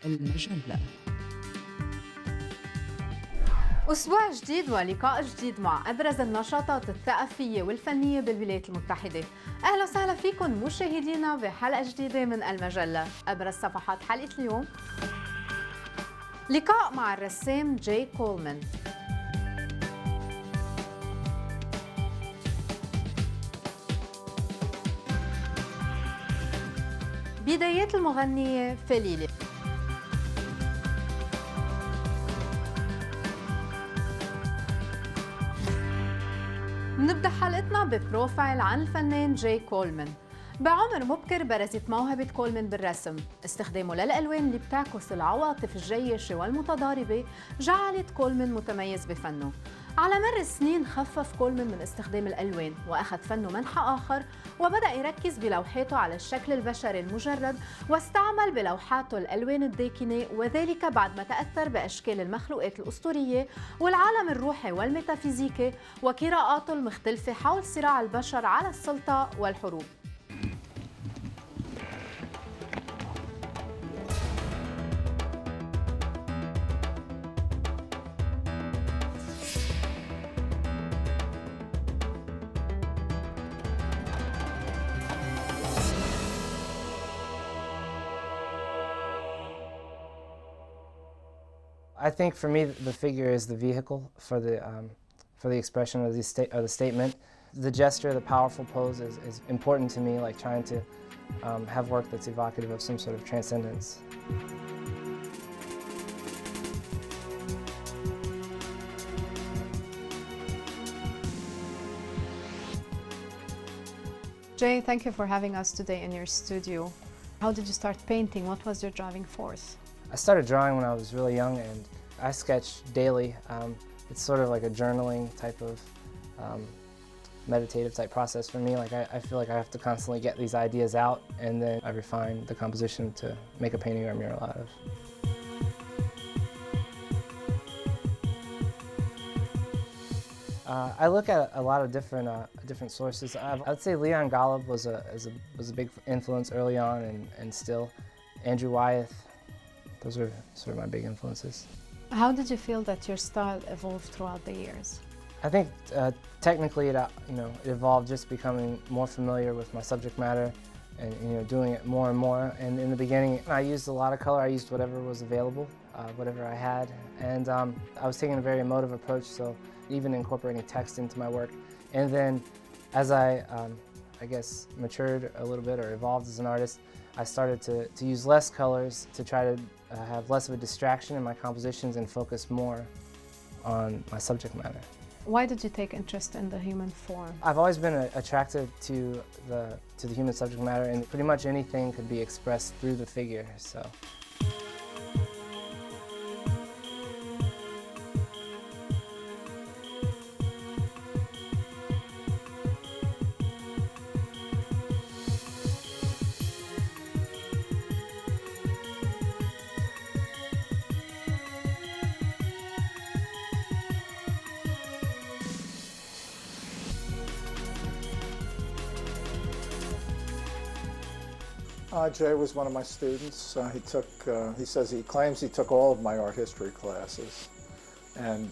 المجلة. أسبوع جديد ولقاء جديد مع أبرز النشاطات الثقافية والفنية بالولايات المتحدة. أهلا وسهلا فيكم مشاهدينا بحلقة جديدة من المجلة. أبرز صفحات حلقة اليوم: لقاء مع الرسام ج.كولمان، بدايات المغنية فيليلي، نبدأ حلقتنا ببروفايل عن الفنان ج.كولمان. بعمر مبكر برزت موهبة كولمان بالرسم. استخدامه للألوان اللي بتعكس العواطف الجياشة والمتضاربة جعلت كولمان متميز بفنه. على مر السنين خفف كولمان من استخدام الألوان وأخذ فنه منحى آخر، وبدأ يركز بلوحاته على الشكل البشري المجرد، واستعمل بلوحاته الألوان الداكنة، وذلك بعد ما تأثر بأشكال المخلوقات الأسطورية والعالم الروحي والميتافيزيكي وقراءاته المختلفة حول صراع البشر على السلطة والحروب. I think for me, the figure is the vehicle for the expression of the statement. The gesture, the powerful pose is important to me, like trying to have work that's evocative of some sort of transcendence. Jay, thank you for having us today in your studio. How did you start painting? What was your driving force? I started drawing when I was really young, and I sketch daily. It's sort of like a journaling type of meditative type process for me. Like I feel like I have to constantly get these ideas out, and then I refine the composition to make a painting or a mural out of. I look at a lot of different sources. I'd say Leon Golub was a big influence early on, and still. Andrew Wyeth. Those are sort of my big influences. How did you feel that your style evolved throughout the years? I think technically it evolved just becoming more familiar with my subject matter, and doing it more and more. And in the beginning, I used a lot of color. I used whatever was available, whatever I had, and I was taking a very emotive approach, so even incorporating text into my work. And then, as I guess matured a little bit or evolved as an artist, I started to use less colors to try to have less of a distraction in my compositions and focus more on my subject matter. Why did you take interest in the human form? I've always been attracted to the human subject matter, and pretty much anything could be expressed through the figure. So. Jay was one of my students. He claims he took all of my art history classes, and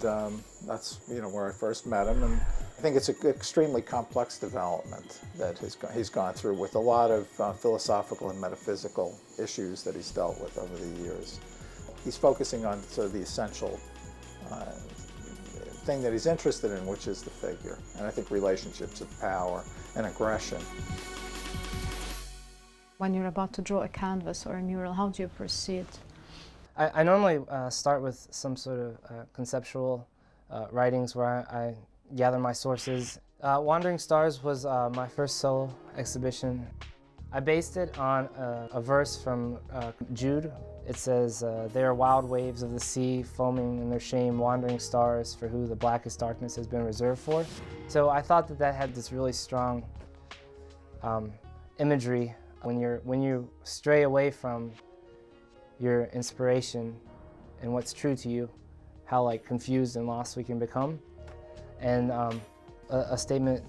that's where I first met him. And I think it's an extremely complex development that he's gone through, with a lot of philosophical and metaphysical issues that he's dealt with over the years. He's focusing on sort of the essential thing that he's interested in, which is the figure, and I think relationships of power and aggression. When you're about to draw a canvas or a mural, how do you proceed? I normally start with some sort of conceptual writings where I gather my sources. Wandering Stars was my first solo exhibition. I based it on a verse from Jude. It says, "They are wild waves of the sea, foaming in their shame, wandering stars for who the blackest darkness has been reserved for." So I thought that had this really strong imagery. When you stray away from your inspiration and what's true to you, how confused and lost we can become. And a statement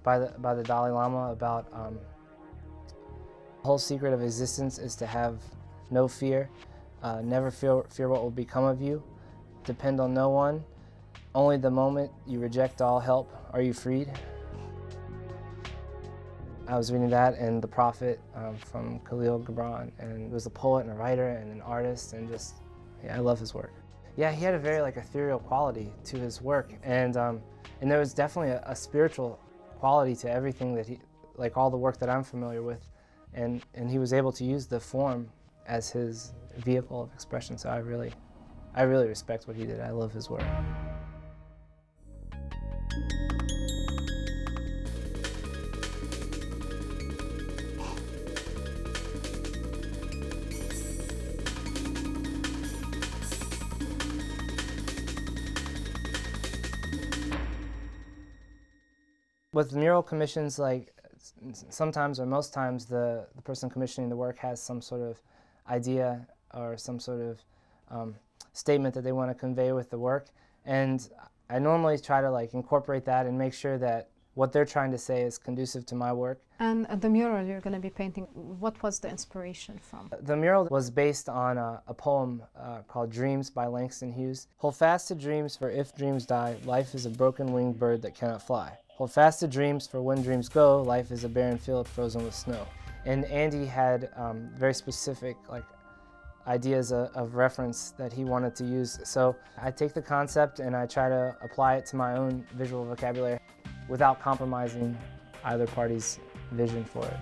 by the Dalai Lama about the whole secret of existence is to have no fear. Never fear what will become of you. Depend on no one. Only the moment you reject all help are you freed. I was reading that and The Prophet from Khalil Gibran, and he was a poet and a writer and an artist, and just, yeah, I love his work. Yeah, he had a very ethereal quality to his work, and there was definitely a spiritual quality to everything that he, like all the work that I'm familiar with, and he was able to use the form as his vehicle of expression. So I really respect what he did. I love his work. With mural commissions, like sometimes or most times the person commissioning the work has some sort of idea or some sort of statement that they want to convey with the work, and I normally try to incorporate that and make sure that what they're trying to say is conducive to my work. And the mural you're going to be painting, what was the inspiration from? The mural was based on a poem called Dreams by Langston Hughes. Hold fast to dreams, for if dreams die, life is a broken winged bird that cannot fly. Hold fast to dreams, for when dreams go, life is a barren field frozen with snow. And Andy had very specific ideas of reference that he wanted to use. So I take the concept and I try to apply it to my own visual vocabulary without compromising either party's vision for it.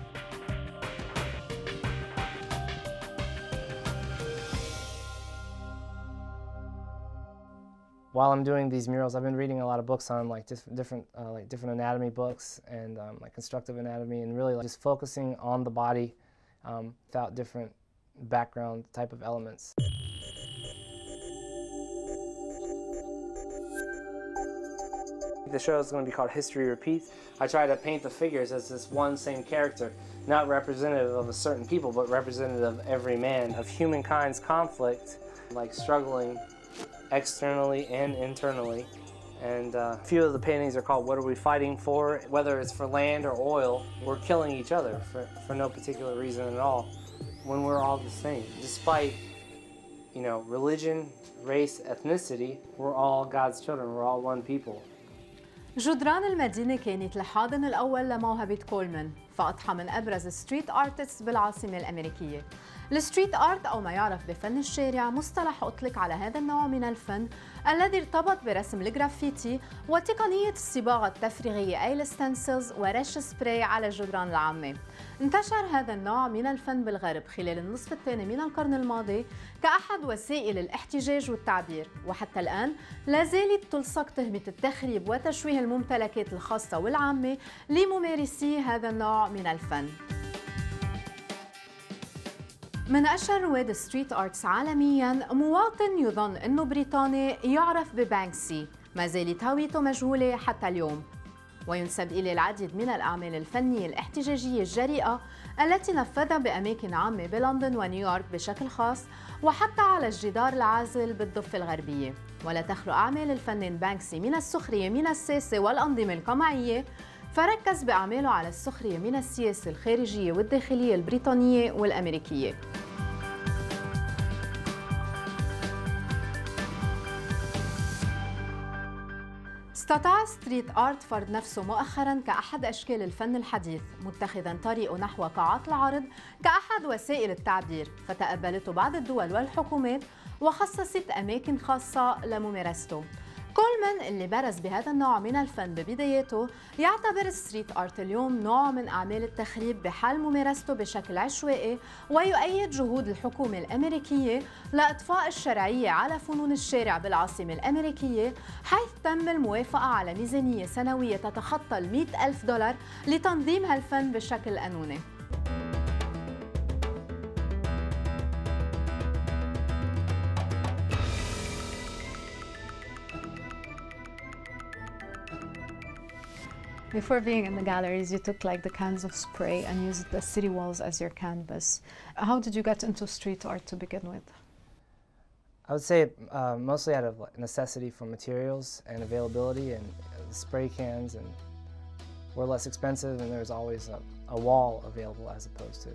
While I'm doing these murals, I've been reading a lot of books on different anatomy books and constructive anatomy, and really just focusing on the body without different background type of elements. The show is going to be called History Repeats. I try to paint the figures as this one same character, not representative of a certain people, but representative of every man, of humankind's conflict, struggling externally and internally. And a few of the paintings are called What Are We Fighting For? Whether it's for land or oil, we're killing each other for no particular reason at all, when we're all the same. Despite, religion, race, ethnicity, we're all God's children, we're all one people. جدران المدينة كانت الحاضن الأول لموهبة كولمان، فأضحى من أبرز ستريت آرتست بالعاصمة الأمريكية. الستريت آرت أو ما يعرف بفن الشارع مصطلح أطلق على هذا النوع من الفن الذي ارتبط برسم الجرافيتي وتقنية الصباغة التفريغية أي الستنسلز ورش سبراي على الجدران العامة. انتشر هذا النوع من الفن بالغرب خلال النصف الثاني من القرن الماضي كأحد وسائل الاحتجاج والتعبير، وحتى الآن لا زالت تلصق تهمة التخريب وتشويه الممتلكات الخاصة والعامة لممارسي هذا النوع من الفن. من أشهر رواد ستريت آرتس عالمياً مواطن يظن أنه بريطاني يعرف ببانكسي، ما زالت هويته مجهولة حتى اليوم، وينسب إليه العديد من الأعمال الفنية الاحتجاجية الجريئة التي نفذها بأماكن عامة بلندن ونيويورك بشكل خاص، وحتى على الجدار العازل بالضفة الغربية. ولا تخلو أعمال الفنان بانكسي من السخرية من الساسة والأنظمة القمعية، فركز بأعماله على السخرية من السياسة الخارجية والداخلية البريطانية والأمريكية. استطاع ستريت آرت فرض نفسه مؤخراً كأحد أشكال الفن الحديث، متخذاً طريقه نحو قاعات العرض كأحد وسائل التعبير، فتقبلته بعض الدول والحكومات وخصصت أماكن خاصة لممارسته. كولمان اللي برز بهذا النوع من الفن ببداياته يعتبر الستريت آرت اليوم نوع من أعمال التخريب بحال ممارسته بشكل عشوائي، ويؤيد جهود الحكومة الأمريكية لإطفاء الشرعية على فنون الشارع بالعاصمة الأمريكية، حيث تم الموافقة على ميزانية سنوية تتخطى $100,000 لتنظيم هالفن بشكل قانوني. Before being in the galleries, you took the cans of spray and used the city walls as your canvas. How did you get into street art to begin with? I would say mostly out of necessity for materials and availability, and spray cans were less expensive, and there was always a wall available as opposed to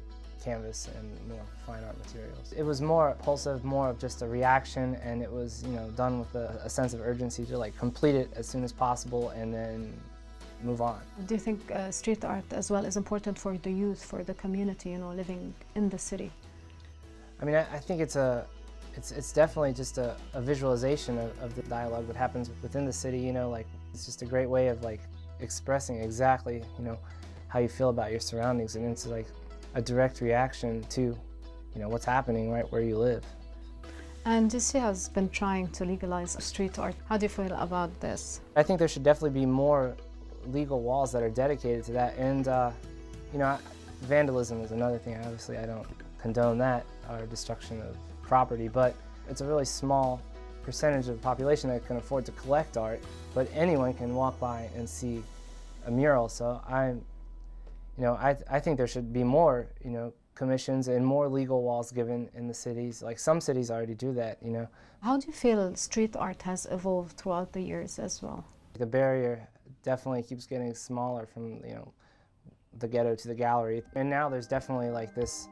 canvas and more fine art materials. It was more impulsive, more of just a reaction, and it was, you know, done with a sense of urgency to like complete it as soon as possible and then move on. Do you think street art as well is important for the youth, for the community, you know, living in the city? I mean, I think it's definitely just a visualization of the dialogue that happens within the city, you know, like it's just a great way of like expressing exactly, you know, how you feel about your surroundings, and it's like a direct reaction to, you know, what's happening right where you live. And DC has been trying to legalize street art. How do you feel about this? I think there should definitely be more legal walls that are dedicated to that, and you know, vandalism is another thing. Obviously, I don't condone that, or destruction of property, but it's a really small percentage of the population that can afford to collect art, but anyone can walk by and see a mural. So I think there should be more, you know, commissions and more legal walls given in the cities. Like some cities already do that, you know. How do you feel street art has evolved throughout the years as well? The barrier definitely keeps getting smaller from, you know, the ghetto to the gallery. And now there's definitely like this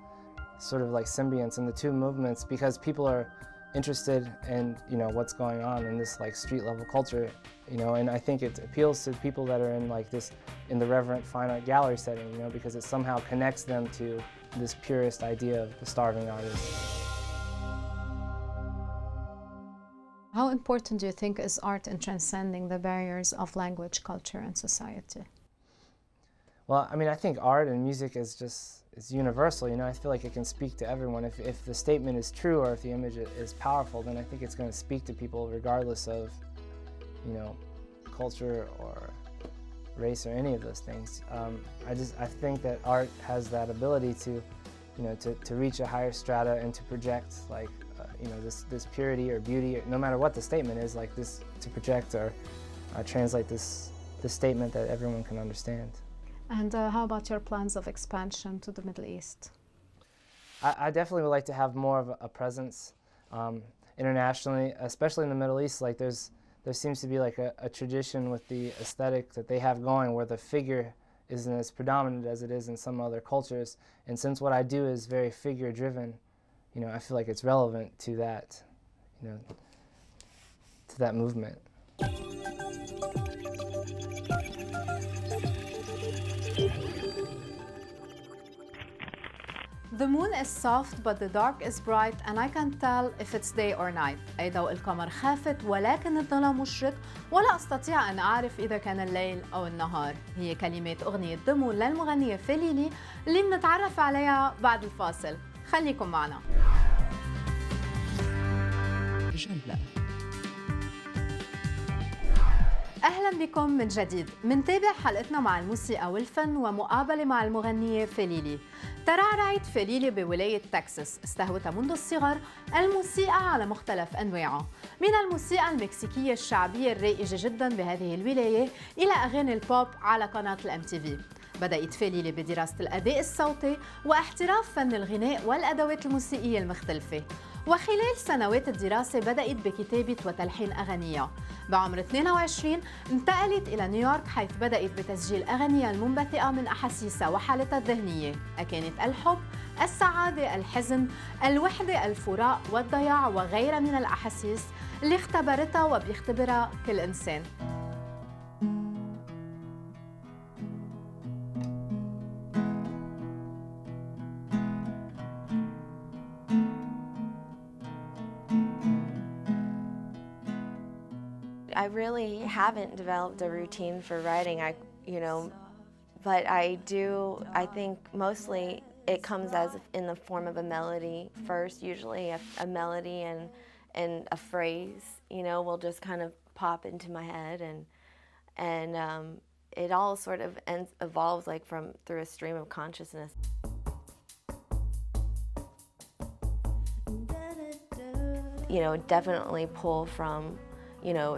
sort of like symbionts in the two movements, because people are interested in, you know, what's going on in this like street level culture, you know, and I think it appeals to people that are in like this, in the reverent fine art gallery setting, you know, because it somehow connects them to this purest idea of the starving artist. How important do you think is art in transcending the barriers of language, culture, and society? Well, I mean, I think art and music is universal, you know. I feel like it can speak to everyone. If the statement is true, or if the image is powerful, then I think it's going to speak to people regardless of, you know, culture or race or any of those things. I think that art has that ability to, you know, to reach a higher strata and to project like, you know, this purity or beauty, no matter what the statement is, like this, to project or translate this statement that everyone can understand. And how about your plans of expansion to the Middle East? I definitely would like to have more of a presence internationally, especially in the Middle East. Like there seems to be like a tradition with the aesthetic that they have going, where the figure isn't as predominant as it is in some other cultures. And since what I do is very figure driven, you know, I feel like it's relevant to that, you know, to that movement. The moon is soft but the dark is bright and I can't tell if it's day or night. أي ضوء القمر خافت ولكن الظلام مشرق ولا أستطيع أن أعرف إذا كان الليل أو النهار. هي كلمات أغنية دمون للمغنية فيليلي اللي بنتعرف عليها بعد الفاصل. خليكم معنا. المجلة. أهلا بكم من جديد. منتابع حلقتنا مع الموسيقى والفن ومقابلة مع المغنية فيليلي. ترعرعت فيليلي بولاية تكساس، استهوتها منذ الصغر الموسيقى على مختلف أنواعها، من الموسيقى المكسيكية الشعبية الرائجة جدا بهذه الولاية إلى أغاني البوب على قناة الMTV. بدأت فيليلي بدراسة الأداء الصوتي واحتراف فن الغناء والأدوات الموسيقية المختلفة، وخلال سنوات الدراسة بدأت بكتابة وتلحين أغانيها. بعمر 22 انتقلت إلى نيويورك، حيث بدأت بتسجيل أغانيها المنبثقة من أحاسيسها وحالتها الذهنية، أكانت الحب، السعادة، الحزن، الوحدة، الفراق والضياع وغيرها من الأحاسيس اللي اختبرتها وبيختبرها كل إنسان. I really haven't developed a routine for writing, but I think mostly it comes as in the form of a melody first, usually a melody and a phrase, will just kind of pop into my head, and it all sort of evolves like through a stream of consciousness. Definitely pull from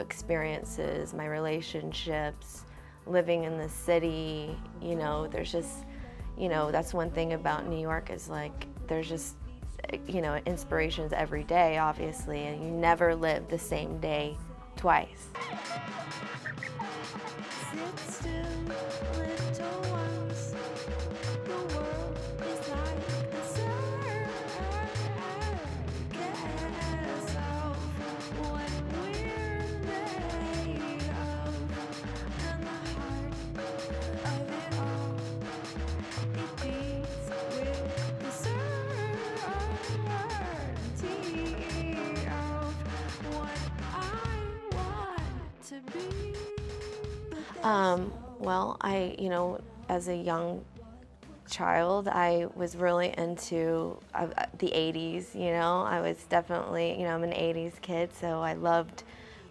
experiences, my relationships, living in the city, there's just, that's one thing about New York is like, there's just, inspirations every day, obviously, and you never live the same day twice. Well, as a young child, I was really into the 80s, I was definitely, I'm an 80s kid, so I loved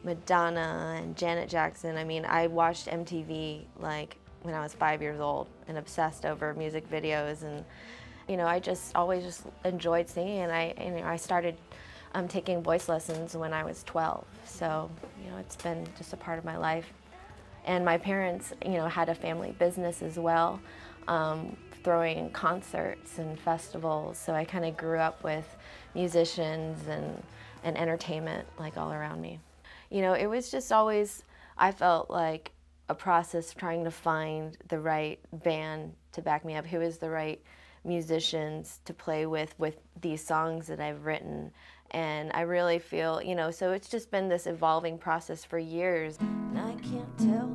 Madonna and Janet Jackson. I mean, I watched MTV like when I was 5 years old and obsessed over music videos, and I just always just enjoyed singing, and I started taking voice lessons when I was 12, so it's been just a part of my life. And my parents, had a family business as well, throwing concerts and festivals, so I kind of grew up with musicians and entertainment like all around me. It was just always, I felt like a process trying to find the right band to back me up, who is the right musicians to play with these songs that I've written. And I really feel, so it's just been this evolving process for years. And I can't tell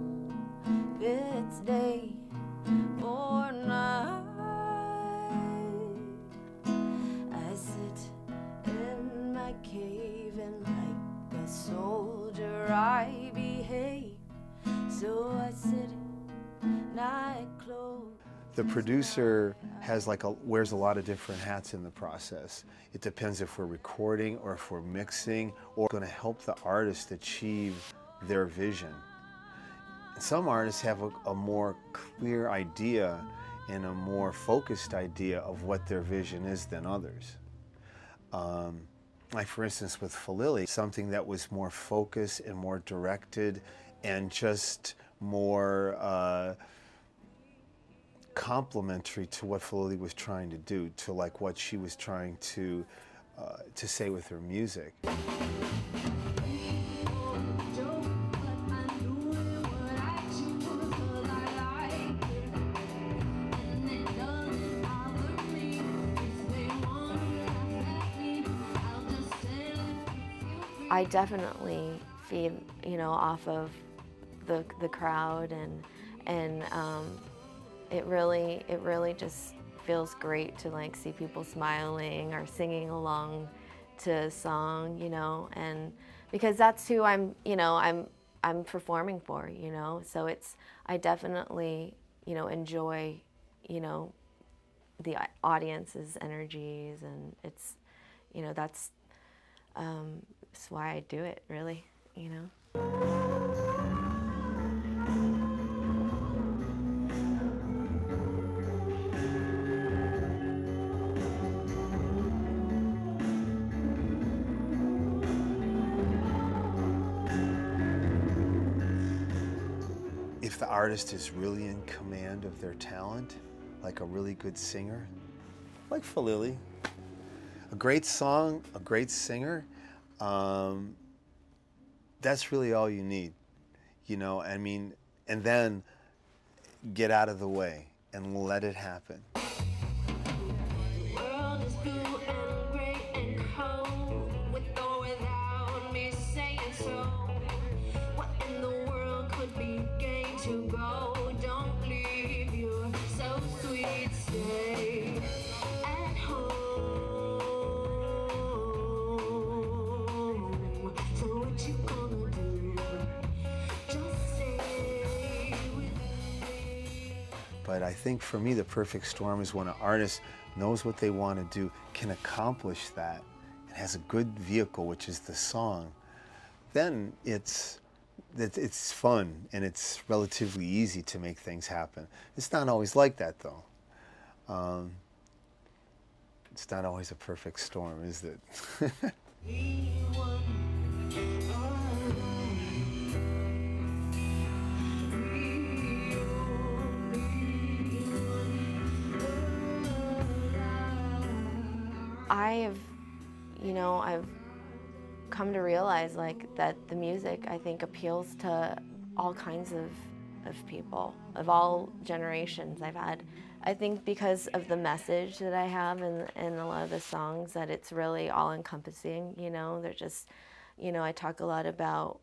if it's day or night. I sit in my cave and like a soldier I behave. So I sit and I close. The producer wears a lot of different hats in the process. It depends if we're recording or if we're mixing or going to help the artist achieve their vision. Some artists have a more clear idea and a more focused idea of what their vision is than others. Like for instance with Felili, something that was more focused and more directed and just more complementary to what Felili was trying to do, to like what she was trying to say with her music. I definitely feed, off of the crowd, and it really just feels great to like see people smiling or singing along to a song, and because that's who I'm performing for, so I definitely, enjoy, the audience's energies, and it's, that's why I do it, really, If the artist is really in command of their talent, like a really good singer, like Felili, a great song, a great singer, that's really all you need, and then get out of the way and let it happen. But I think for me, the perfect storm is when an artist knows what they want to do, can accomplish that, and has a good vehicle, which is the song. Then it's fun, and it's relatively easy to make things happen. It's not always like that, though. It's not always a perfect storm, is it? I've come to realize that the music, I think, appeals to all kinds of people, of all generations. I think because of the message that I have in a lot of the songs, that it's really all encompassing, they're just, I talk a lot about,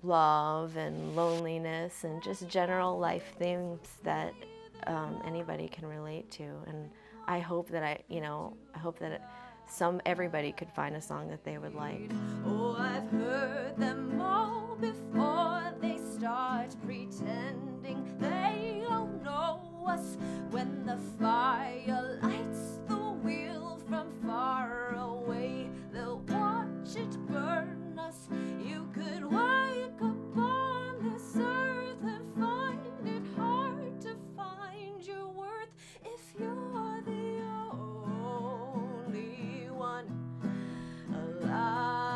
love and loneliness and just general life themes that anybody can relate to. And I hope that everybody could find a song that they would like. Oh, I've heard them all before. They start pretending they don't know us. When the fire lights the wheel from far away, they'll watch it burn us. You could wake up on this earth and find it hard to find your worth if you're the only one alive.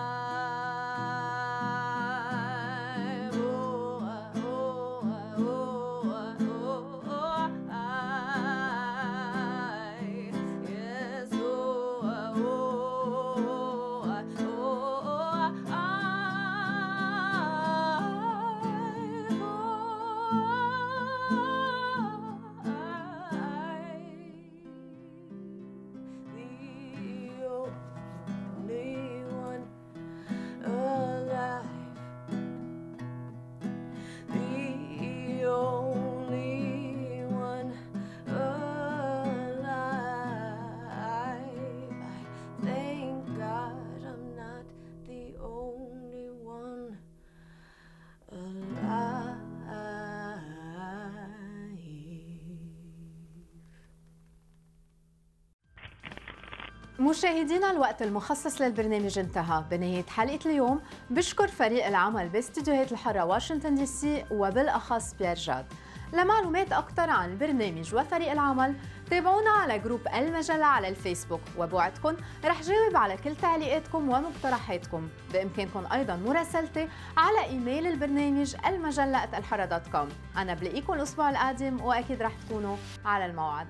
مشاهدينا، الوقت المخصص للبرنامج انتهى. بنهاية حلقة اليوم بشكر فريق العمل باستديوهات الحرة واشنطن دي سي وبالأخص بيير جاد. لمعلومات أكثر عن البرنامج وفريق العمل تابعونا على جروب المجلة على الفيسبوك، وبوعدكم رح جاوب على كل تعليقاتكم ومقترحاتكم. بإمكانكم أيضا مراسلتي على إيميل البرنامج المجلة@الحرة.com. أنا بلاقيكم الأسبوع القادم وأكيد رح تكونوا على الموعد.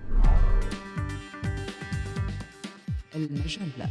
المجلة.